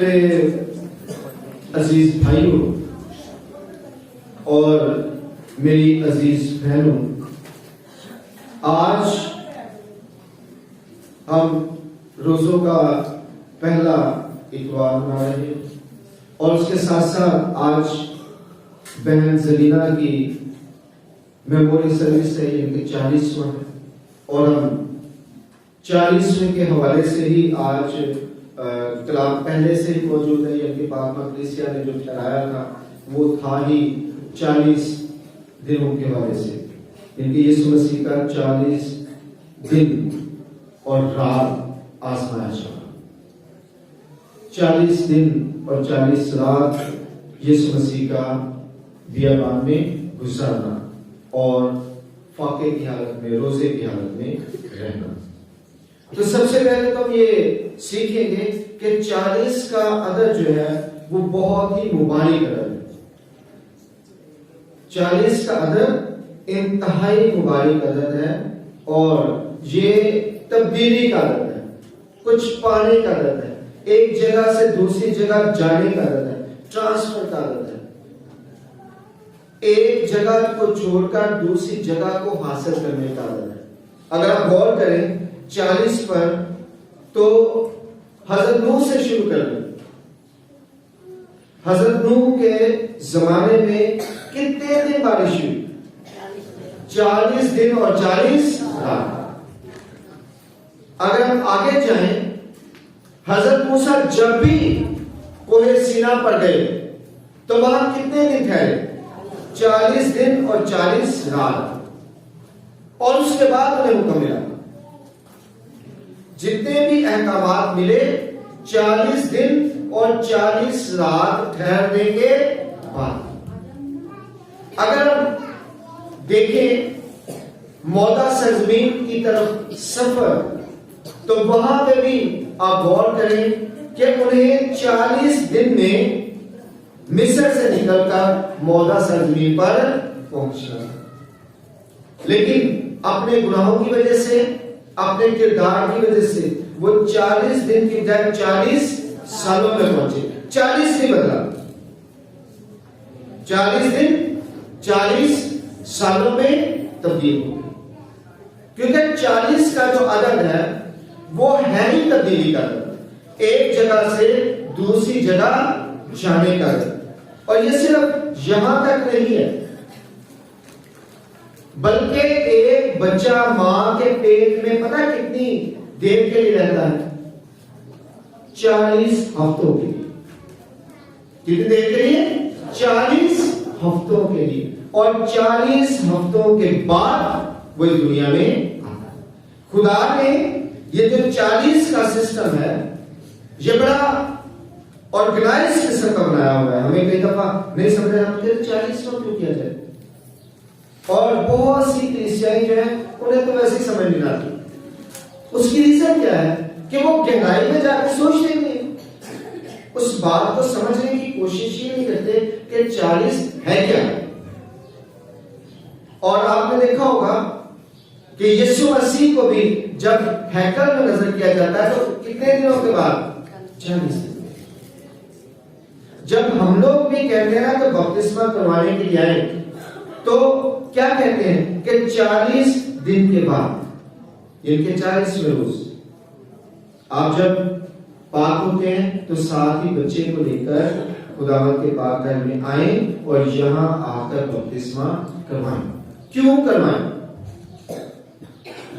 میرے عزیز بھائیوں اور میری عزیز بہنوں، آج ہم روزوں کا پہلا اتوار منا رہے ہیں اور اس کے ساتھ ساتھ آج بہن زرینہ کی میموری سروس ہے، ان کے 40واں ہے اور ہم 40ویں کے حوالے سے ہی آج کلام پہلے سے ہی موجود ہے، یعنی پاک مقدسیہ نے جو ٹھہرایا تھا وہ تھا ہی 40 دنوں کے حوالے سے، ان کے یسوع مسیح کا 40 دن اور رات آزمایا چلا، 40 دن اور 40 رات یسوع مسیح کا بیابان میں گزارنا اور فاقے کی حالت میں، روزے کی حالت میں رہنا۔ تو سب سے پہلے تو ہم یہ سیکھیں گے کہ 40 کا عدد جو ہے وہ بہت ہی مبارک عدد ہے۔ 40 کا عدد انتہائی مبارک عدد ہے اور یہ تبدیلی کا عدد ہے، کچھ پانے کا عدد ہے، ایک جگہ سے دوسری جگہ جانے کا عدد ہے، ٹرانسفر کا عدد ہے، ایک جگہ کو چھوڑ کر دوسری جگہ کو حاصل کرنے کا عدد ہے۔ اگر آپ غور کریں 40 پر تو حضرت نوح سے شروع کر دیں۔ حضرت نوح کے زمانے میں کتنے دن بارش ہوئی؟ 40 دن اور 40 رات۔ اگر ہم آگے جائیں، حضرت موسیٰ جب بھی کوہ سینا پر گئے تو وہاں کتنے دن ٹھہرے؟ 40 دن اور 40 رات، اور اس کے بعد انہیں حکم ملا، جتنے بھی احکامات ملے 40 دن اور 40 رات ٹھہرنے کے بعد۔ اگر ہم دیکھیں مودا سرزمین کی طرف سفر، تو وہاں پہ بھی آپ غور کریں کہ انہیں 40 دن میں مصر سے نکل کر مودا سرزمین پر پہنچنا، لیکن اپنے گناہوں کی وجہ سے، اپنے کردار کی وجہ سے وہ 40 دن کی جگہ 40 سالوں میں پہنچے۔ 40 نہیں بدلا، 40 دن 40 سالوں میں تبدیل ہو گئے، کیونکہ 40 کا جو عدد ہے وہ ہے ہی تبدیلی کا عدد، ایک جگہ سے دوسری جگہ جانے کا عدد۔ اور یہ صرف یہاں تک نہیں ہے، بلکہ ایک بچہ ماں کے پیٹ میں پتہ کتنی دیر کے لیے رہتا ہے؟ 40 ہفتوں کے لیے۔ کتنی دیر کے لیے؟ 40 ہفتوں کے لیے، اور 40 ہفتوں کے بعد وہ اس دنیا میں آتا ہے۔ خدا نے یہ جو 40 کا سسٹم ہے یہ بڑا آرگنائز قسم کا بنایا ہوا ہے۔ ہمیں کئی دفعہ نہیں سمجھ رہا کہ 40 کو کیوں کیا جائے، اور بہت سی کلیسیائی جو ہیں انہیں تو ویسے ہی سمجھ نہیں آتی۔ اس کی ریزن کیا ہے کہ وہ گہرائی میں جا کے سوچتے نہیں، اس بات کو سمجھنے کی کوشش ہی نہیں کرتے کہ 40 ہے کیا۔ اور آپ نے دیکھا ہوگا کہ یسوع مسیح کو بھی جب ہیکل میں نظر کیا جاتا ہے تو کتنے دنوں کے بعد؟ 40 دن۔ جب ہم لوگ بھی کہتے ہیں نا کہ بپتسمہ کروانے کے لیے آئے تو کیا کہتے ہیں کہ 40 دن کے بعد، ان کے 40ویں روز آپ جب پاک ہوتے ہیں تو ساتھ ہی بچے کو لے کر خداوند کے پاک گھر میں آئیں اور یہاں آ کر بپتسمہ کروائیں۔ کیوں کروائیں؟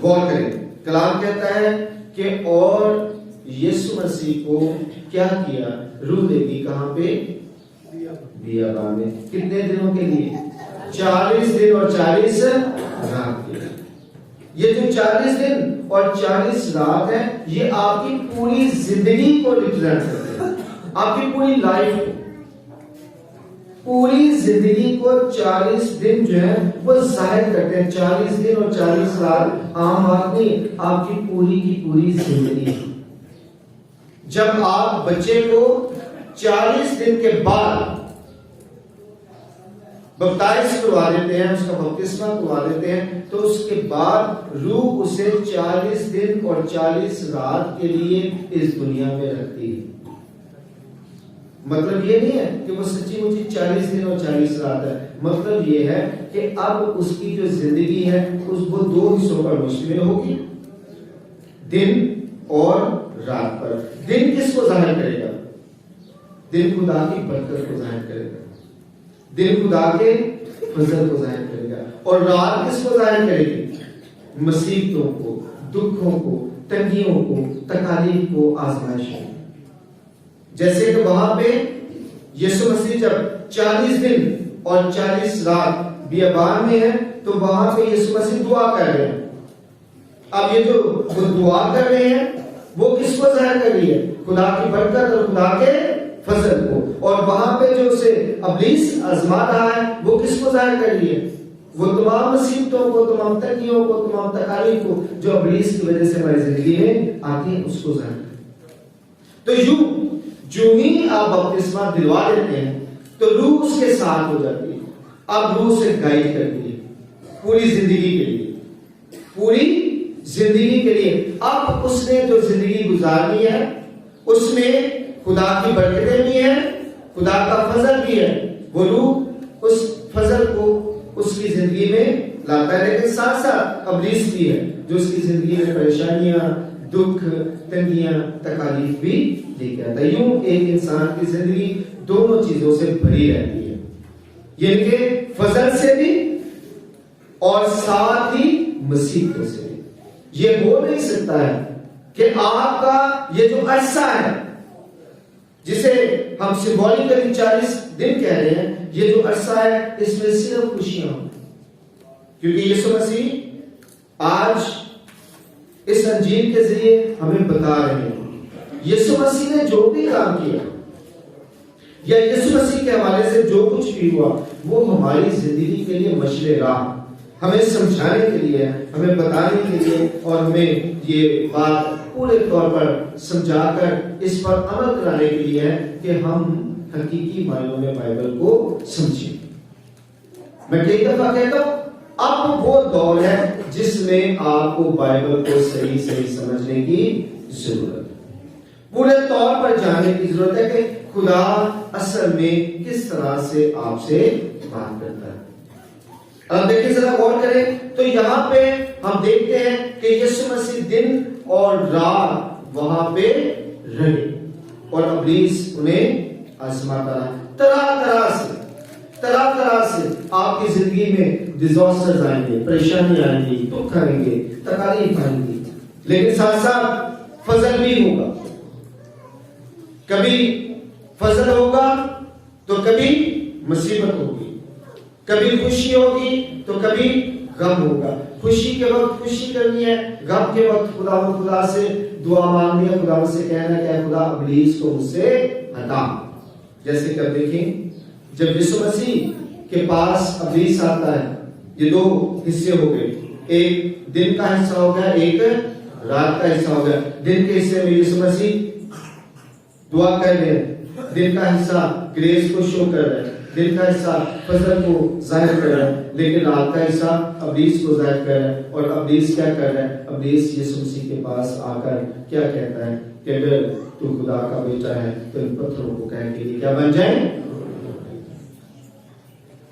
غور کریں، کلام کہتا ہے کہ اور یسوع مسیح کو کیا کیا؟ روح دے دی، کہاں پہ؟ بیابان میں۔ کتنے دنوں کے لیے؟ 40 دن اور 40 رات کے لیے۔ یہ جو 40 دن اور 40 رات ہے یہ آپ کی پوری زندگی کو ریپرزینٹ کرتے ہیں، آپ کی پوری لائف کو، پوری زندگی کو 40 دن جو ہے وہ ظاہر کرتے ہیں۔ 40 دن اور 40 رات عام بات نہیں، آپ کی پوری زندگی۔ جب آپ بچے کو 40 دن کے بعد بپتائز کروا دیتے ہیں، اس کا بپتسمہ کروا دیتے ہیں، تو اس کے بعد روح اسے 40 دن اور 40 رات کے لیے اس دنیا میں رکھتی ہے۔ مطلب یہ نہیں ہے کہ وہ سچی مچی 40 دن اور 40 رات ہے. مطلب یہ ہے کہ اب اس کی جو زندگی ہے وہ 2 حصوں پر مشتمل ہوگی، دن اور رات پر. دن کس کو ظاہر کرے گا؟ دن خدا کی برکت کو ظاہر کرے گا، دن خدا کے فضل کو ظاہر کرے گا. اور رات کس کو ظاہر کرے گی؟ مصیبتوں کو، دکھوں کو، تنگیوں کو، تکالیف کو، آزمائشوں کو. جیسے کہ وہاں پہ یسوع مسیح جب 40 دن اور 40 رات بیابان میں ہے تو وہاں پہ یسوع مسیح دعا کر رہے ہیں. اب یہ جو وہ دعا کر رہے ہیں وہ کس کو ظاہر کر رہی ہے؟ خدا کی برکت اور خدا کے فضل کو. اور وہاں پہ جو اسے ابلیس آزما رہا ہے وہ کس کو ظاہر کر رہی ہے؟ وہ تمام مصیبتوں کو، تمام تنگیوں کو، تمام تکالیف کو جو ابلیس کی وجہ سے ہماری زندگی میں آتی ہیں اس کو ظاہر کر رہی ہے. تو جو ہی آپ بپتسمہ دلوا دیتے ہیں تو روح اس کے ساتھ ہو جاتی ہے. اب روح سے گائیڈ کرتی ہے پوری زندگی کے لیے، پوری زندگی کے لیے. اب اس نے جو زندگی گزارنی ہے اس میں خدا کی برکتیں بھی ہیں، خدا کا فضل بھی ہے. وہ روح اس فضل کو اس کی زندگی میں لاتا ہے، لیکن ساتھ ساتھ ابلیس بھی ہے جو اس کی زندگی میں پریشانیاں، دکھ، تنگیاں، تکالیف بھی لے کے آتا ہے. یوں ایک انسان کی زندگی دونوں چیزوں سے بھری رہتی ہے، یعنی کہ فضل سے بھی اور ساتھ ہی مصیبتوں سے بھی. یہ ہو نہیں سکتا ہے کہ آپ کا یہ جو عرصہ ہے جسے ہم سمبولیکلی 40 دن کہہ رہے ہیں، یہ جو عرصہ ہے اس میں صرف خوشیاں ہوں، کیونکہ یسوع مسیح آج اس انجیل کے ذریعے ہمیں بتا رہے ہیں یسوع مسیح نے جو بھی کام کیا یا یسوع مسیح کے حوالے سے جو کچھ بھی ہوا وہ ہماری زندگی کے لیے مشعل راہ، ہمیں سمجھانے کے لیے، ہمیں بتانے کے لیے اور ہمیں یہ بات پورے طور پر سمجھا کر اس پر عمل کرانے کے لیے ہے کہ ہم حقیقی معنوں میں بائبل کو سمجھیں. میں کئی دفعہ کہتا ہوں اب وہ دور ہے جس میں آپ کو بائبل کو صحیح سمجھنے کی ضرورت ہے، پورے طور پر جاننے کی ضرورت ہے کہ خدا اصل میں کس طرح سے آپ سے بات کرتا ہے. اب دیکھیں ذرا غور کریں تو یہاں پہ ہم دیکھتے ہیں کہ یسوع مسیح دن اور رات وہاں پہ رہے اور ابلیس انہیں آزماتا رہا. طرح طرح سے آپ کی زندگی میں ڈیزاسٹرز آئیں گے، پریشانی آئیں گی، دکھ آئیں گے، تکالیف آئیں گی، لیکن ساتھ ساتھ فضل بھی ہوگا. کبھی فضل ہوگا تو کبھی مصیبت ہوگی، کبھی خوشی ہوگی تو کبھی غم ہوگا. خوشی کے وقت خوشی کرنی ہے، غم کے وقت خدا سے دعا مانگنی ہے، خدا سے کہنا ہے کہ خدا ابلیس کو مجھ سے ہٹا. جیسے کہ دیکھیں جب یسوع مسیح کے پاس ابلیس آتا ہے، یہ 2 حصے ہو گئے، ایک دن کا حصہ ہو گیا، ایک رات کا حصہ ہو گیا. دن کے حصے میں یسوع مسیح دعا کر رہے ہیں، دن کا حصہ گریس کو شو کر رہے ہیں، دن کا حصہ فضل کو ظاہر کر رہا ہے، لیکن رات کا حصہ ابلیس کو ظاہر کر رہا ہے. اور ابلیس کیا کر رہا ہے؟ ابلیس یسوع مسیح کے پاس آ کر کیا کہتا ہے کہ اگر تو خدا کا بیٹا ہے تو ان پتھروں کو کہہ کے لیے کیا بن جائیں.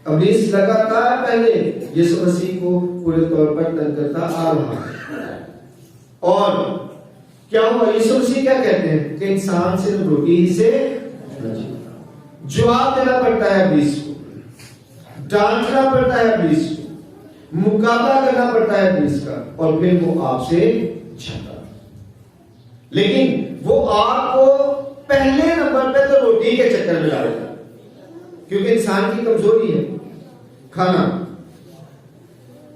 ابلیس لگاتار پہلے یسوع مسیح کو پورے طور پر تنگ کرتا آ رہا ہے. اور کیا ہوا؟ یسوع مسیح کیا کہتے ہیں کہ انسان صرف روٹی ہی سے جواب دینا پڑتا ہے ابلیس کو، ڈانٹنا پڑتا ہے ابلیس کو، مقابلہ کرنا پڑتا ہے ابلیس کا، اور پھر وہ آپ سے چھٹا. لیکن وہ آپ کو پہلے نمبر پہ تو روٹی کے چکر میں ڈالتا ہے، کیونکہ انسان کی کمزوری ہے کھانا.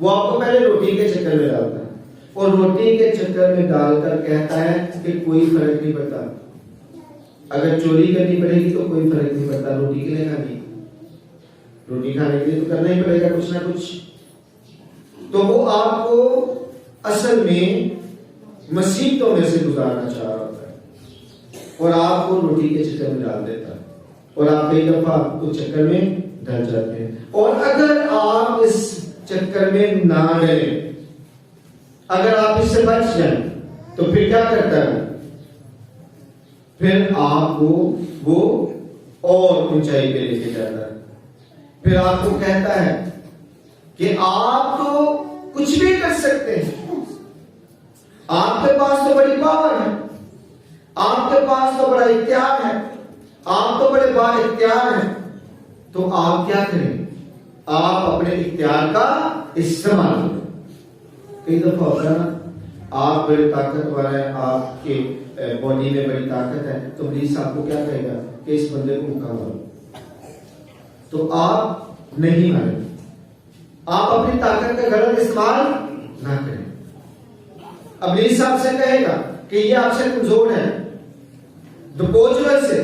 وہ آپ کو پہلے روٹی کے چکر میں ڈالتا ہے اور روٹی کے چکر میں ڈال کر کہتا ہے کہ کوئی فرق نہیں پڑتا، اگر چوری کرنی پڑے گی تو کوئی فرق نہیں پڑتا، روٹی کے لیے کھانی، روٹی کھانے کے لیے تو کرنا ہی پڑے گا کچھ نہ کچھ. تو وہ آپ کو اصل میں مصیبتوں میں سے گزارنا چاہ رہا ہوتا ہے اور آپ کو روٹی کے چکر میں ڈال دیتا ہے اور آپ کئی دفعہ اس چکر میں ڈل جاتے ہیں. اور اگر آپ اس چکر میں نہ ڈلیں، اگر آپ اس سے بچ جائیں تو پھر کیا کرتا ہے؟ پھر آپ کو وہ اور اونچائی پہ لے کے جاتا ہے. پھر آپ کو کہتا ہے کہ آپ تو کچھ بھی کر سکتے ہیں, آپ کے پاس تو بڑی پاور ہے, آپ کے پاس تو بڑا اختیار ہے, آپ تو بڑے با اختیار ہیں, تو آپ کیا کریں؟ آپ اپنے اختیار کا استعمال کریں. کئی دفعہ ہوتا ہے نا, آپ بڑے طاقتور ہیں, آپ کے باڈی میں بڑی طاقت ہے, تو پولیس آپ کو کیا کہے گا کہ اس بندے کو مقابلہ کرو, تو آپ نہیں مانیں, آپ اپنی طاقت کا غلط استعمال نہ کریں. ابلیس آپ سے کہے گا کہ یہ آپ سے کمزور ہے, دپوچ سے,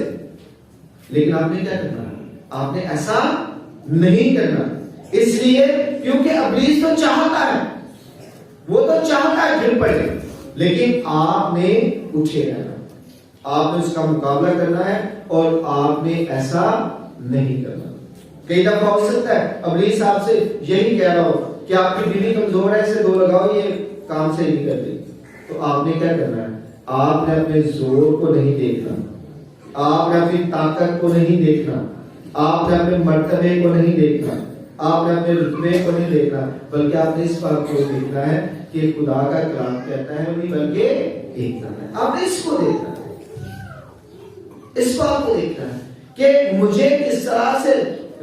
لیکن آپ نے کیا کرنا؟ آپ نے ایسا نہیں کرنا. اس لیے کیونکہ ابلیس تو چاہتا ہے, وہ تو چاہتا ہے گر پڑے, لیکن آپ نے اٹھے رہنا, آپ نے اس کا مقابلہ کرنا ہے, اور آپ نے ایسا نہیں کرنا. کئی دفعہ ہو سکتا ہے ابلیس آپ سے یہی کہہ رہا ہو کہ آپ کی بیوی کمزور ہے, اسے 2 لگاؤ, یہ کام سے نہیں کرتی, تو آپ نے کیا کرنا ہے؟ آپ نے اپنے زور کو نہیں دیکھنا, آپ نے اپنی طاقت کو نہیں دیکھنا, آپ نے اپنے مرتبے کو نہیں دیکھنا, آپ نے اپنے رتبے کو نہیں دیکھنا, بلکہ آپ نے اس بات کو دیکھنا ہے کہ خدا کا کلام کہتا ہے نہیں بلکہ ایک ہے. آپ نے اس کو دیکھنا ہے, اس بات کو دیکھنا ہے کہ مجھے کس طرح سے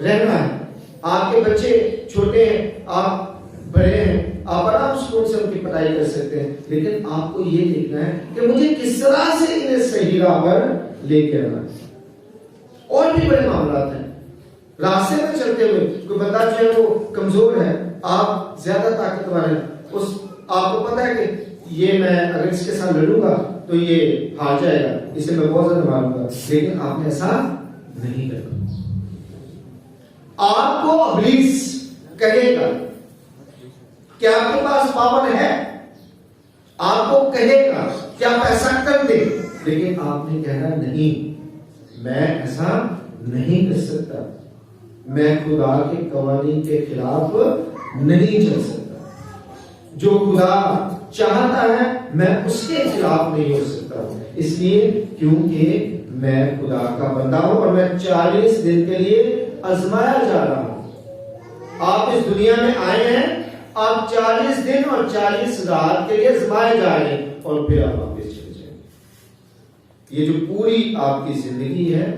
رہنا ہے. آپ کے بچے چھوٹے ہیں, آپ بڑے ہیں, آپ آرام سکون سے ان کی پڑھائی کر سکتے ہیں, لیکن آپ کو یہ دیکھنا ہے کہ مجھے کس طرح سے انہیں صحیح راہ پر لے کے آنا ہے. اور بھی بڑے معاملات ہیں. راستے میں چلتے ہوئے کوئی بندہ جو ہے وہ کمزور ہے, آپ زیادہ طاقتور ہیں, آپ کو پتا ہے کہ یہ میں اگر اس کے ساتھ لڑوں گا تو یہ ہار جائے گا, اسے میں بہت زیادہ ماروں گا, لیکن آپ نے ایسا نہیں کرنا. آپ کو ابلیس کہے گا کہ آپ کے پاس پاور ہے, آپ کو کہے گا کہ آپ ایسا کر دیں, لیکن آپ نے کہنا نہیں, میں ایسا نہیں کر سکتا, میں خدا کے قوانین کے خلاف نہیں چل سکتا. جو خدا چاہتا ہے میں اس کے خلاف نہیں ہو سکتا, اس لیے کیونکہ میں خدا کا بندہ ہوں اور میں 40 دن کے لیے آزمایا جا رہا ہوں. آپ اس دنیا میں آئے ہیں, آپ 40 دن اور 40 رات کے لیے آزمائے جا رہے ہیں, اور پھر آپ واپس چلے جائیں. یہ جو پوری آپ کی زندگی ہے,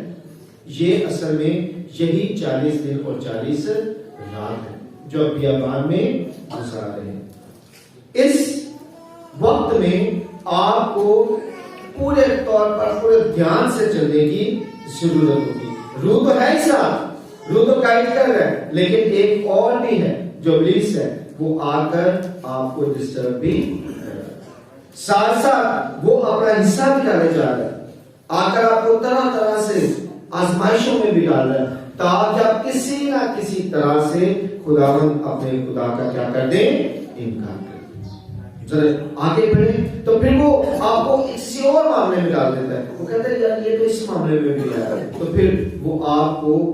یہ اصل میں یہی 40 دن اور 40 رات ہے جو اب بیابان میں گزار رہے ہیں. اس وقت میں آپ کو پورے طور پر پورے دھیان سے چلنے کی ضرورت ہوگی. روح تو ہے ہی ساتھ, روح تو گائیڈ کر رہا ہے, لیکن ایک اور بھی ہے جو ابلیس ہے, وہ آ کر آپ کو ڈسٹرب بھی کر رہا ہے. ساتھ ساتھ وہ اپنا حصہ بھی ڈالے جا رہا ہے, آ کر آپ کو طرح طرح سے آزمائشوں میں بھی ڈال رہا ہے, تاکہ آپ کسی نہ کسی طرح سے خداوند اپنے خدا کا کیا کر دیں, انکار کر دیں. ذرا آگے بڑھیں تو پھر وہ آپ کو کسی اور معاملے میں ڈال دیتا ہے. وہ کہتا ہے یار یہ تو اس معاملے میں بھی آیا ہے, تو پھر وہ آپ کو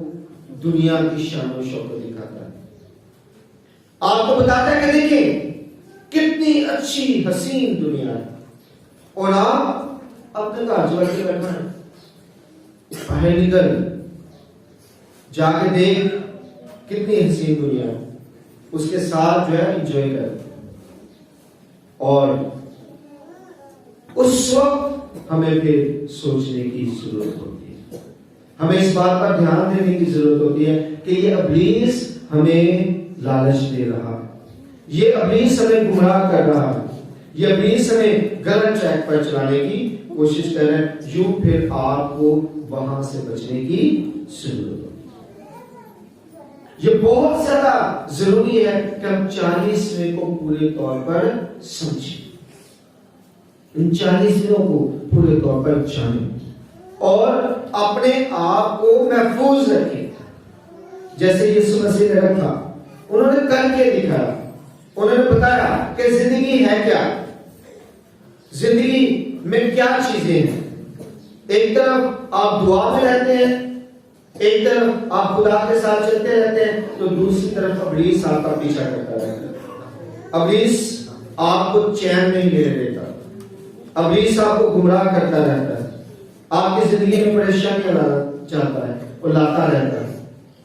دنیا کی شان و شوکت دکھاتا ہے. آپ کو بتاتا ہے کہ دیکھیں کتنی اچھی حسین دنیا ہے, اور آپ اپنے گھر جو کے بیٹھا ہے, باہر نکل جا کے دیکھ کتنی حسین دنیا ہے, اس کے ساتھ جو ہے انجوائے کر. اور اس وقت ہمیں پھر سوچنے کی ضرورت ہوتی ہے, ہمیں اس بات پر دھیان دینے کی ضرورت ہوتی ہے کہ یہ ابلیس ہمیں لالچ دے رہا ہے, یہ ابلیس ہمیں گمراہ کر رہا ہے, یہ ابلیس ہمیں غلط ٹریک پر چلانے کی کوشش کر رہے ہیں. یوں پھر آپ کو وہاں سے بچنے کی ضرورت ہوتی ہے. یہ بہت زیادہ ضروری ہے کہ ہم 40ویں کو پورے طور پر سمجھیں, ان 40 دنوں کو پورے طور پر جانیں اور اپنے آپ کو محفوظ رکھیں. جیسے یسوع مسیح نے رکھا, انہوں نے کر کے دکھایا, انہوں نے بتایا کہ زندگی ہے کیا, زندگی میں کیا چیزیں ہیں. ایک طرف آپ دعا میں رہتے ہیں, ایک طرف آپ خدا کے ساتھ چلتے رہتے ہیں, تو دوسری طرف ابلیس آپ کا پیچھا کرتا رہتا ہے. ابلیس آپ کو چین نہیں لینے دیتا, ابلیس آپ کو گمراہ کرتا رہتا ہے, آپ کی زندگی میں پریشانیاں لانا چاہتا ہے, وہ لاتا رہتا ہے.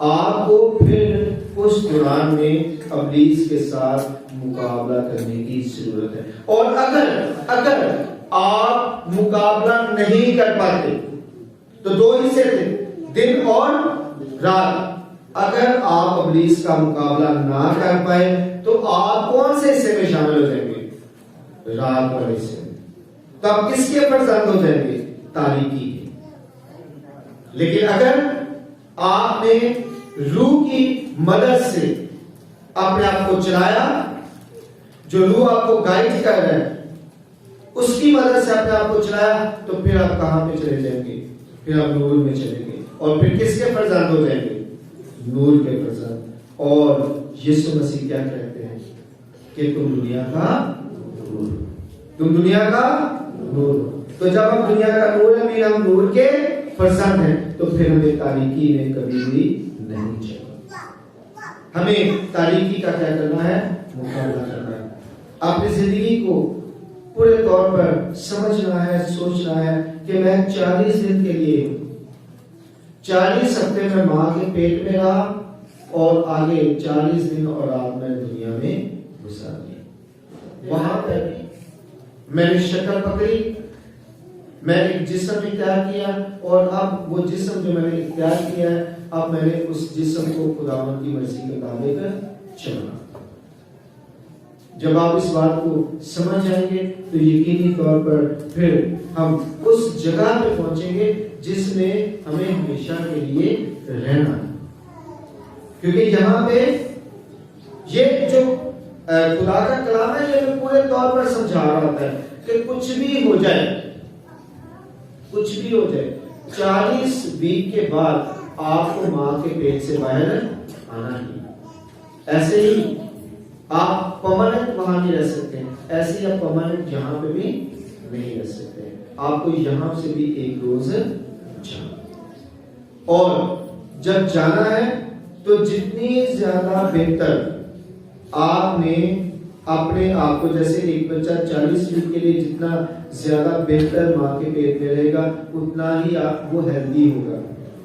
آپ کو پھر اس دوران میں ابلیس کے ساتھ مقابلہ کرنے کی ضرورت ہے. اور اگر آپ مقابلہ نہیں کر پاتے تو دو حصے تھے، دن اور رات. اگر آپ ابلیس کا مقابلہ نہ کر پائے تو آپ کون سے حصے میں شامل ہو جائیں گے؟ رات والے حصے میں. تو آپ کس کے فرزند ہو جائیں گے؟ تاریکی کے. لیکن اگر آپ نے روح کی مدد سے اپنے آپ کو چلایا، جو روح آپ کو گائیڈ کر رہا ہے اس کی مدد سے اپنے آپ کو چلایا، تو پھر آپ کہاں پہ چلے جائیں گے؟ پھر آپ نور میں چلیں گے. اور پھر کس کے فرزند ہو جائیں گے؟ نور کے فرزند. اور یسوع مسیح کیا کہتے ہیں کہ تم دنیا کا نور، تم دنیا کا نور. تو جب ہم دنیا کا نور ہیں، ہم نور کے فرزند ہیں، تو پھر ہمیں تاریکی میں کبھی بھی نہیں چاہیے. ہمیں تاریکی کا کیا کرنا ہے؟ مقابلہ کرنا ہے. اپنی زندگی کو پورے طور پر سمجھنا ہے، سوچنا ہے کہ میں 40 دن کے لیے 40 ہفتے میں ماں کے پیٹ میں رہا اور آگے 40 دن اور رات میں دنیا میں گزار دی. وہاں پر میں نے شکل پکڑی، میں نے ایک جسم اختیار کیا، اور اب وہ جسم جو میں نے اختیار کیا ہے، اب میں نے اس جسم کو خداوند کی مرضی کے مطابق چلنا. جب آپ اس بات کو سمجھ جائیں گے تو یقینی طور پر پھر ہم اس جگہ پہ پہنچیں گے جس میں ہمیں ہمیشہ کے لیے رہنا ہے. کیونکہ یہاں پہ یہ جو خدا کا کلام ہے، یہ پورے طور پر سمجھا رہا ہوتا ہے کہ کچھ بھی ہو جائے، کچھ بھی ہو جائے، 40 ویک کے بعد آپ کو ماں کے پیٹ سے باہر آنا ہی. ایسے ہی آپ پرماننٹ وہاں نہیں رہ سکتے، ایسے ہی آپ پرماننٹ یہاں پہ بھی نہیں رہ سکتے. آپ کو یہاں سے بھی ایک روز جانا، اور جب جانا ہے تو جتنی زیادہ بہتر آپ نے اپنے آپ کو، جیسے ایک بچہ 40 دن کے لیے جتنا زیادہ بہتر ماں کے پیٹ میں رہے گا، اتنا ہی آپ وہ ہیلدی ہوگا،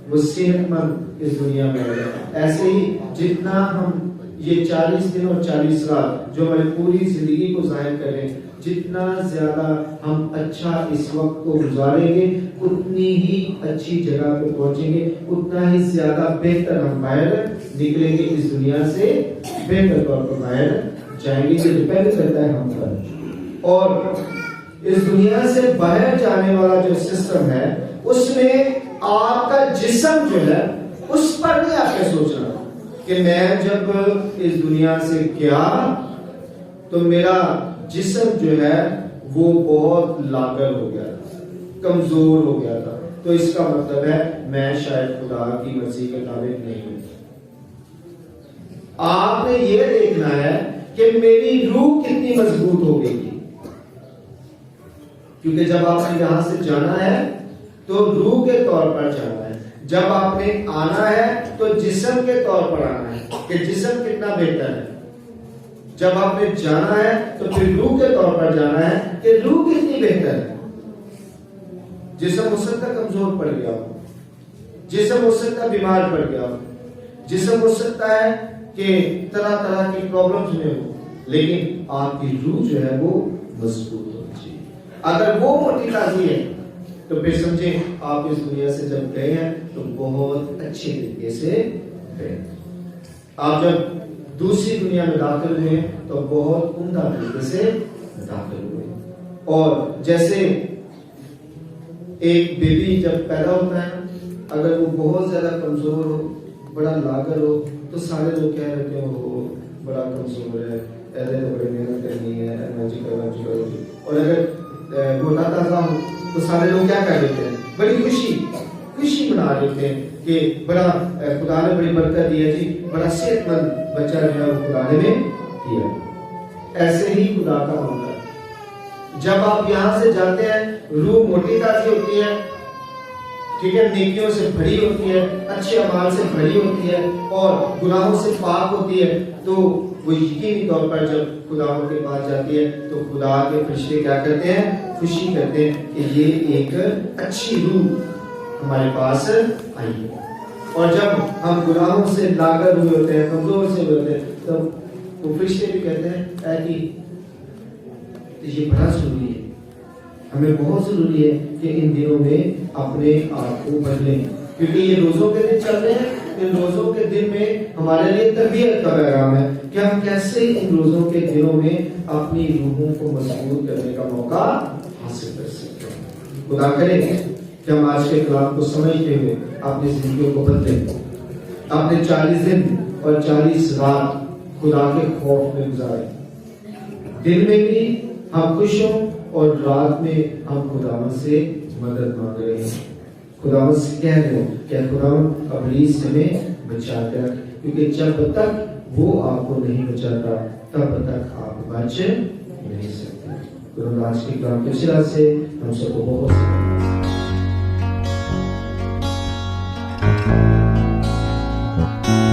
وہ صحت مند اس دنیا میں رہے گا. ایسے ہی جتنا ہم یہ 40 دن اور 40 رات جو ہماری پوری زندگی کو ظاہر کریں، جتنا زیادہ ہم اچھا اس وقت کو گزاریں گے، اتنی ہی اچھی جگہ پہ پہنچیں گے، اتنا ہی زیادہ بہتر ہم باہر نکلیں گے اس دنیا سے، بہتر طور پر باہر جائیں گے. یہ ڈیپینڈ کرتا ہے ہم پر. اور اس دنیا سے باہر جانے والا جو سسٹم ہے، اس میں آپ کا جسم جو ہے اس پر نہیں آپ نے سوچنا کہ میں جب اس دنیا سے گیا تو میرا جسم جو ہے وہ بہت لاغر ہو گیا تھا، کمزور ہو گیا تھا، تو اس کا مطلب ہے میں شاید خدا کی مرضی کے مطابق نہیں ہوں. آپ نے یہ دیکھنا ہے کہ میری روح کتنی مضبوط ہو گئی تھی، کیونکہ جب آپ نے یہاں سے جانا ہے تو روح کے طور پر جانا ہے. جب آپ نے آنا ہے تو جسم کے طور پر آنا ہے کہ جسم کتنا بہتر ہے. جب آپ نے جانا ہے تو پھر روح کے طور پر جانا ہے کہ روح کتنی بہتر ہے. جسم ہو سکتا کمزور پڑ گیا ہو، جسم ہو سکتا بیمار پڑ گیا ہو، جسم ہو سکتا ہے کہ طرح طرح کی پرابلمز میں ہو، لیکن آپ کی روح جو ہے وہ مضبوط ہونی چاہیے. اگر وہ موٹی تازی ہے تو پھر سمجھیں آپ اس دنیا سے جب گئے ہیں تو بہت اچھے طریقے سے گئے. آپ جب دوسری دنیا میں داخل ہوئے تو بہت عمدہ طریقے سے داخل ہوئے. اور جیسے ایک بیبی جب پیدا ہوتا ہے، اگر وہ بہت زیادہ کمزور ہو، بڑا لاغر ہو، تو سارے لوگ کہہ رہے ہیں وہ بڑا کمزور ہے، ایسے تو بڑی محنت کرنی ہے، انرجی کرنا. اور اگر موٹا تازہ ہو تو سارے لوگ کیا کہہ دیتے ہیں؟ بڑی خوشی منا لیتے ہیں کہ بڑا خدا نے بڑی برکت دی ہے جی، بڑا صحت مند بچہ جو ہے وہ خدا نے دیا. ایسے ہی خدا کا معاملہ ہے. جب آپ یہاں سے جاتے ہیں، روح موٹی تازی ہوتی ہے، ٹھیک ہے، نیکیوں سے بھری ہوتی ہے، اچھے اعمال سے بھری ہوتی ہے، اور گناہوں سے پاک ہوتی ہے. تو وہ یقینی طور پر جب خدا کے پاس جاتی ہے تو خدا کے فرشتے کیا کرتے ہیں؟ خوشی کرتے ہیں کہ یہ ایک اچھی روح ہمارے پاس آئی ہے. اور جب ہم گناہوں سے لاغر ہوئے ہوتے ہیں، کمزور سے ہوئے ہوتے ہیں، تو وہ فرشتے بھی کہتے ہیں اے کہ یہ بڑا ضروری ہے، ہمیں بہت ضروری ہے کہ ان دنوں میں اپنے آپ کو بدلیں، کیونکہ یہ روزوں کے دن چل رہے ہیں۔ ان روزوں کے دن میں ہمارے لیے تربیت کا پیغام ہے کہ ہم کیسے ان روزوں کے دنوں میں اپنی روحوں کو مضبوط کرنے کا موقع حاصل کر سکتے ہیں۔ خدا کرے کہ ہم آج کے کلام کو سمجھتے ہوئے اپنی زندگیوں کو بدلیں، اپنے 40 دن اور 40 رات خدا کے خوف میں گزاریں، دن میں بھی ہم خوش ہوں اور رات میں ہم خداوند سے مدد مانگ رہے ہیں، خداوند سے کہہ رہے ہو کہ خداوند ابلیس سے ہمیں بچا کر، کیونکہ جب تک وہ آپ کو نہیں بچاتا تب تک آپ بچ نہیں سکتے۔ خداوند آج کے کلام کے سرا سے ہم سب کو بہت سی Thank you.